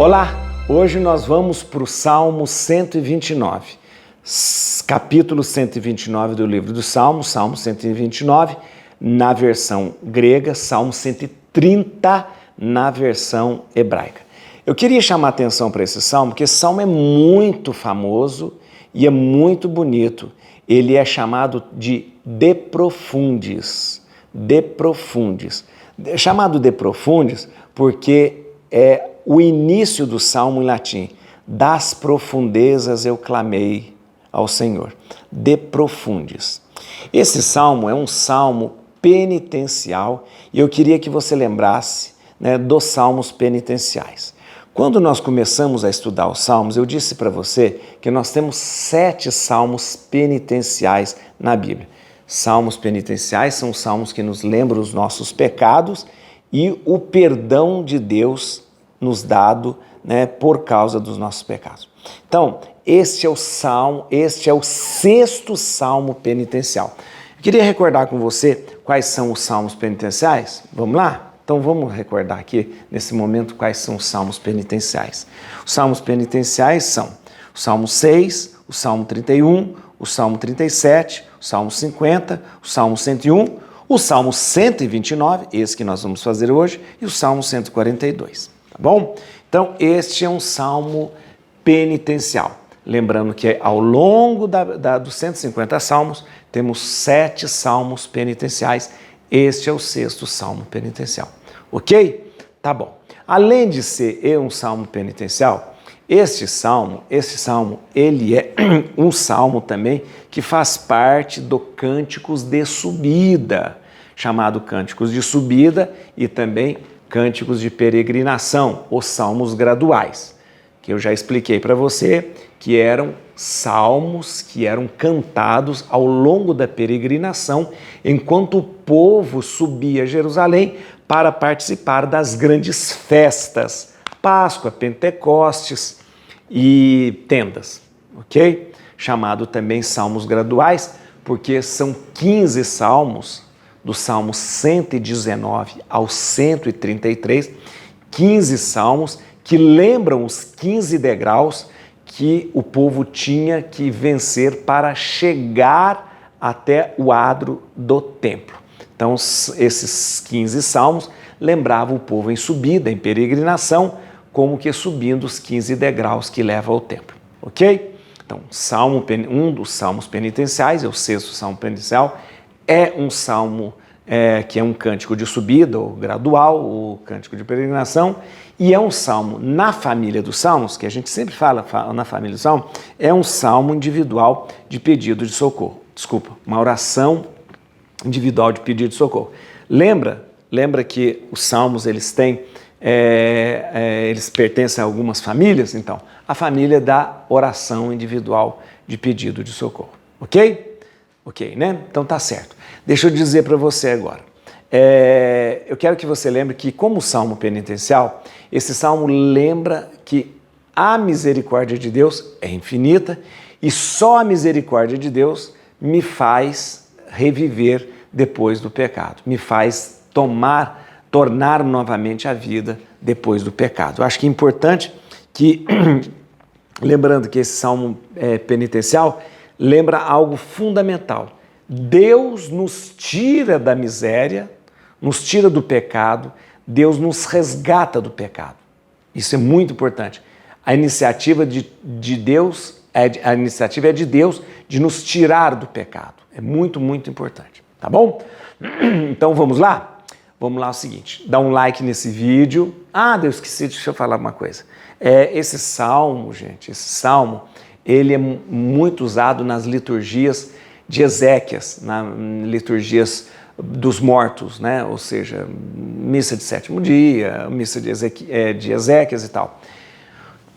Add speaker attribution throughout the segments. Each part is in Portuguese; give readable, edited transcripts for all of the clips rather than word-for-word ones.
Speaker 1: Olá, hoje nós vamos para o Salmo 129, capítulo 129 do livro dos Salmos, Salmo 129 na versão grega, Salmo 130 na versão hebraica. Eu queria chamar a atenção para esse salmo, porque esse salmo é muito famoso e é muito bonito. Ele é chamado de De Profundis. De Profundis. É chamado De Profundis porque é o início do salmo em latim. Das profundezas eu clamei ao Senhor. De Profundis. Esse salmo é um salmo penitencial e eu queria que você lembrasse, dos salmos penitenciais. Quando nós começamos a estudar os salmos, eu disse para você que nós temos 7 salmos penitenciais na Bíblia. Salmos penitenciais são salmos que nos lembram os nossos pecados e o perdão de Deus nos dado, por causa dos nossos pecados. Então, este é o 6º salmo penitencial. Eu queria recordar com você quais são os salmos penitenciais. Vamos lá? Então vamos recordar aqui, nesse momento, quais são os salmos penitenciais. Os salmos penitenciais são o Salmo 6, o Salmo 31, o Salmo 37, o Salmo 50, o Salmo 101, o Salmo 129, esse que nós vamos fazer hoje, e o Salmo 142, tá bom? Então este é um salmo penitencial. Lembrando que ao longo dos 150 salmos, temos 7 salmos penitenciais. Este é o 6º salmo penitencial, ok? Tá bom. Além de ser um salmo penitencial, esse salmo, ele é um salmo também que faz parte do Cânticos de Subida, chamado Cânticos de Subida e também Cânticos de Peregrinação, os salmos graduais, que eu já expliquei para você que eram salmos que eram cantados ao longo da peregrinação, enquanto o povo subia a Jerusalém para participar das grandes festas, Páscoa, Pentecostes e tendas, ok? Chamado também salmos graduais, porque são 15 salmos, do Salmo 119 ao 133, 15 salmos que lembram os 15 degraus que o povo tinha que vencer para chegar até o adro do templo. Então, esses 15 salmos lembravam o povo em subida, em peregrinação, como que subindo os 15 degraus que levam ao templo, ok? Então, um dos salmos penitenciais, é o 6º salmo penitencial, é um salmo que é um cântico de subida, ou gradual, ou cântico de peregrinação, e é um salmo na família dos salmos, que a gente sempre fala na família dos salmos, é um salmo individual de pedido de socorro. Desculpa, uma oração individual de pedido de socorro. Lembra que os salmos, eles pertencem a algumas famílias? Então, a família da oração individual de pedido de socorro. Ok? Ok, né? Então tá certo. Deixa eu dizer para você agora. Eu quero que você lembre que, como salmo penitencial, esse salmo lembra que a misericórdia de Deus é infinita e só a misericórdia de Deus me faz reviver depois do pecado, me faz tornar novamente a vida depois do pecado. Eu acho que é importante que, lembrando que esse salmo penitencial lembra algo fundamental. Deus nos tira da miséria, nos tira do pecado, Deus nos resgata do pecado. Isso é muito importante. A iniciativa de Deus é de Deus de nos tirar do pecado. É muito, muito importante. Tá bom? Então vamos lá? Vamos lá, é o seguinte, dá um like nesse vídeo. Eu esqueci, deixa eu falar uma coisa. Esse salmo, gente, ele é muito usado nas liturgias de Ezequias, nas liturgias dos mortos, ou seja, missa de 7º dia, missa de Ezequias e tal.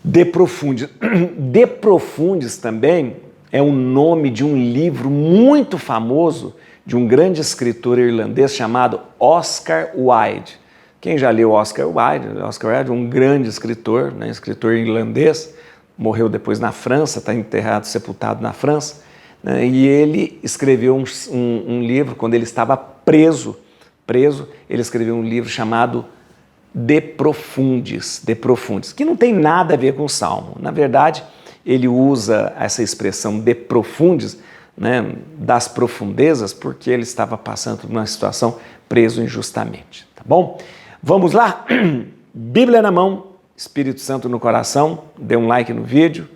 Speaker 1: De Profundis. De Profundis também é o nome de um livro muito famoso de um grande escritor irlandês chamado Oscar Wilde. Quem já leu Oscar Wilde? Oscar Wilde é um grande escritor, escritor irlandês, morreu depois na França, está enterrado, sepultado na França, e ele escreveu um livro, quando ele estava preso, ele escreveu um livro chamado de profundis, que não tem nada a ver com o Salmo. Na verdade, ele usa essa expressão de profundis, né, das profundezas, porque ele estava passando por uma situação preso injustamente, tá bom? Vamos lá? Bíblia na mão, Espírito Santo no coração, dê um like no vídeo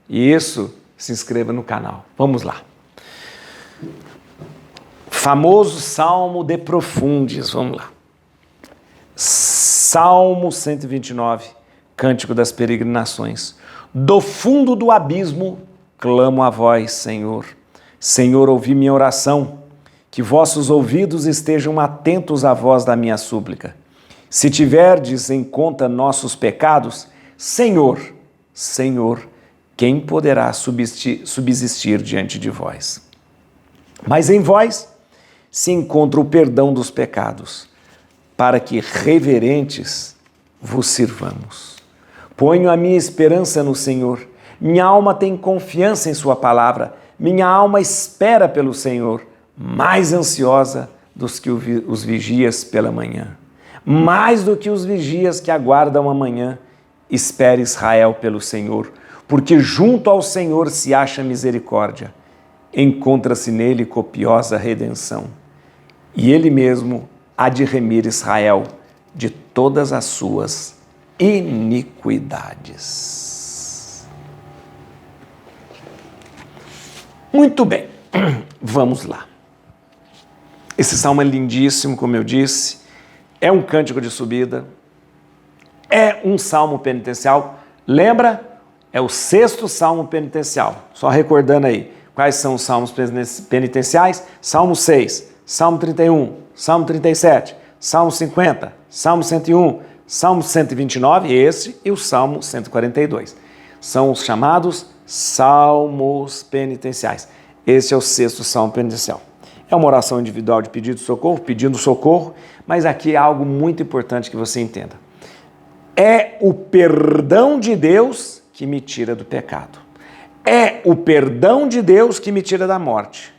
Speaker 1: e isso, se inscreva no canal. Vamos lá. Famoso Salmo de profundis, vamos lá. Salmo 129, Cântico das Peregrinações. Do fundo do abismo, clamo a vós, Senhor. Senhor, ouvi minha oração, que vossos ouvidos estejam atentos à voz da minha súplica. Se tiverdes em conta nossos pecados, Senhor, quem poderá subsistir diante de vós? Mas em vós se encontra o perdão dos pecados, para que reverentes vos sirvamos. Ponho a minha esperança no Senhor. Minha alma tem confiança em sua palavra. Minha alma espera pelo Senhor, mais ansiosa do que os vigias pela manhã. Mais do que os vigias que aguardam amanhã, espere Israel pelo Senhor, porque junto ao Senhor se acha misericórdia. Encontra-se nele copiosa redenção. E ele mesmo há de remir Israel de todas as suas iniquidades. Muito bem, vamos lá. Esse salmo é lindíssimo, como eu disse, é um cântico de subida, é um salmo penitencial. Lembra? É o 6º salmo penitencial. Só recordando aí, quais são os salmos penitenciais? Salmo 6, Salmo 31, Salmo 37, Salmo 50, Salmo 101, Salmo 129, esse e o Salmo 142. São os chamados salmos penitenciais. Esse é o 6º salmo penitencial. É uma oração individual de pedido de socorro, pedindo socorro, mas aqui é algo muito importante que você entenda. É o perdão de Deus que me tira do pecado. É o perdão de Deus que me tira da morte.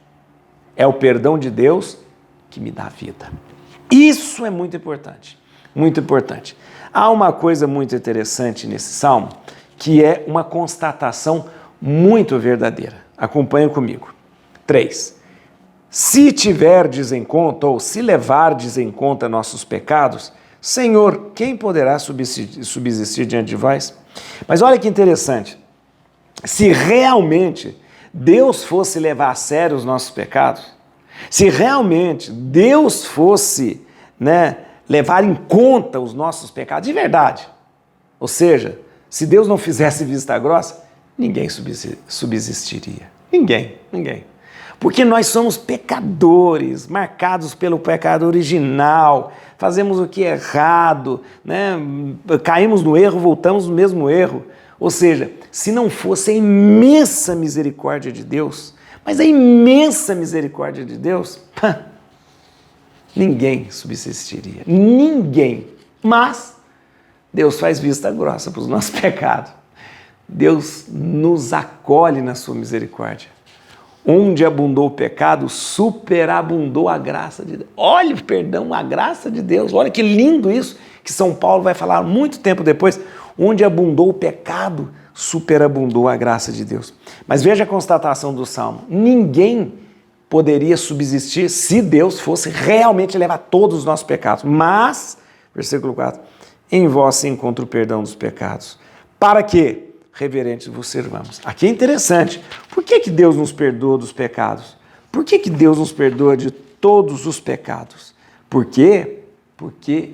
Speaker 1: É o perdão de Deus que me dá vida. Isso é muito importante, muito importante. Há uma coisa muito interessante nesse salmo, que é uma constatação muito verdadeira. Acompanhe comigo. 3. Se tiverdes em conta, ou se levardes em conta nossos pecados, Senhor, quem poderá subsistir diante de vós? Mas olha que interessante. Se realmente Deus fosse levar a sério os nossos pecados, se realmente Deus fosse, levar em conta os nossos pecados de verdade, ou seja, se Deus não fizesse vista grossa, ninguém subsistiria. Ninguém. Porque nós somos pecadores, marcados pelo pecado original, fazemos o que é errado, caímos no erro, voltamos no mesmo erro. Ou seja, se não fosse a imensa misericórdia de Deus, mas a imensa misericórdia de Deus, ninguém subsistiria. Ninguém. Mas Deus faz vista grossa para os nossos pecados. Deus nos acolhe na sua misericórdia. Onde abundou o pecado, superabundou a graça de Deus. Olha o perdão, a graça de Deus. Olha que lindo isso, que São Paulo vai falar muito tempo depois. Onde abundou o pecado, superabundou a graça de Deus. Mas veja a constatação do Salmo. Ninguém poderia subsistir se Deus fosse realmente levar todos os nossos pecados. Mas, versículo 4, em vós se encontra o perdão dos pecados. Para que reverentes vos servamos. Aqui é interessante. Por que Deus nos perdoa dos pecados? Por que Deus nos perdoa de todos os pecados? Por quê? Porque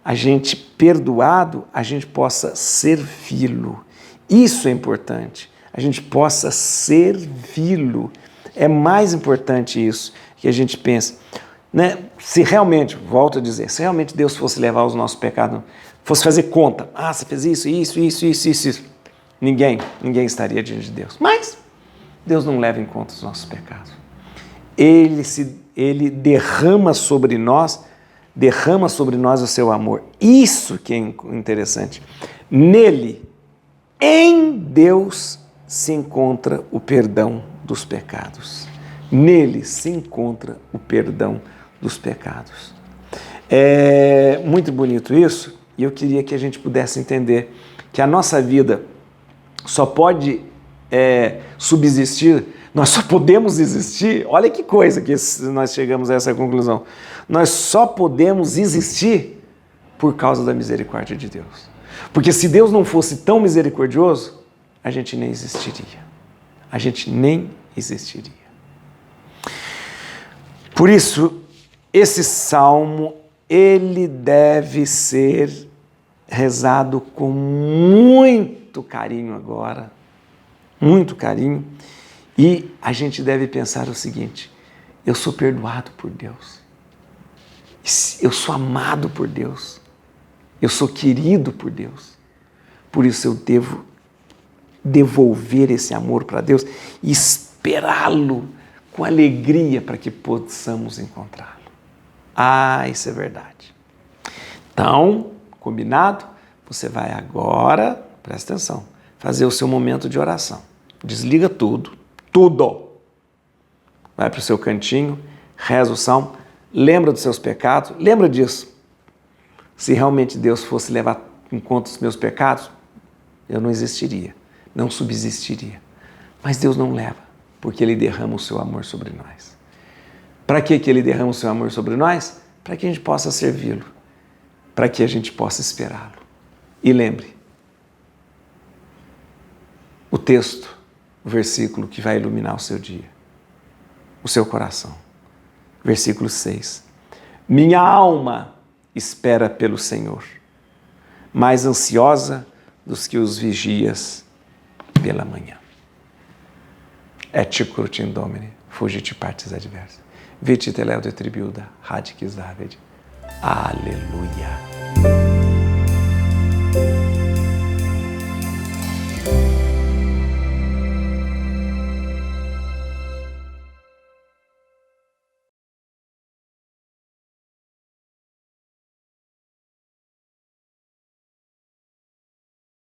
Speaker 1: a gente perdoado, a gente possa servi-lo. Isso é importante. A gente possa servi-lo. É mais importante isso que a gente pensa. Se realmente, volto a dizer, se realmente Deus fosse levar os nossos pecados, fosse fazer conta, você fez isso, ninguém estaria diante de Deus. Mas Deus não leva em conta os nossos pecados. Ele derrama sobre nós o seu amor. Isso que é interessante. Nele, em Deus, se encontra o perdão dos pecados. Nele se encontra o perdão dos pecados. É muito bonito isso, e eu queria que a gente pudesse entender que a nossa vida só pode subsistir, nós só podemos existir, olha que coisa que nós chegamos a essa conclusão, nós só podemos existir por causa da misericórdia de Deus. Porque se Deus não fosse tão misericordioso, a gente nem existiria. A gente nem existiria. Por isso, esse salmo, ele deve ser rezado com muito carinho agora, muito carinho, e a gente deve pensar o seguinte: eu sou perdoado por Deus, eu sou amado por Deus, eu sou querido por Deus, por isso eu devo devolver esse amor para Deus e esperá-lo com alegria para que possamos encontrá-lo. Ah, isso é verdade. Então, combinado? Você vai agora, presta atenção, fazer o seu momento de oração. Desliga tudo. Vai para o seu cantinho, reza o salmo, lembra dos seus pecados, lembra disso. Se realmente Deus fosse levar em conta os meus pecados, eu não existiria, não subsistiria. Mas Deus não leva, porque Ele derrama o seu amor sobre nós. Para que Ele derrama o seu amor sobre nós? Para que a gente possa servi-lo, para que a gente possa esperá-lo. E lembre, o texto, o versículo que vai iluminar o seu dia, o seu coração. Versículo 6. Minha alma espera pelo Senhor, mais ansiosa dos que os vigias pela manhã. Et crutim Domini, fugit partis adversa. Viti teleo de tribuda, radicis David. Aleluia.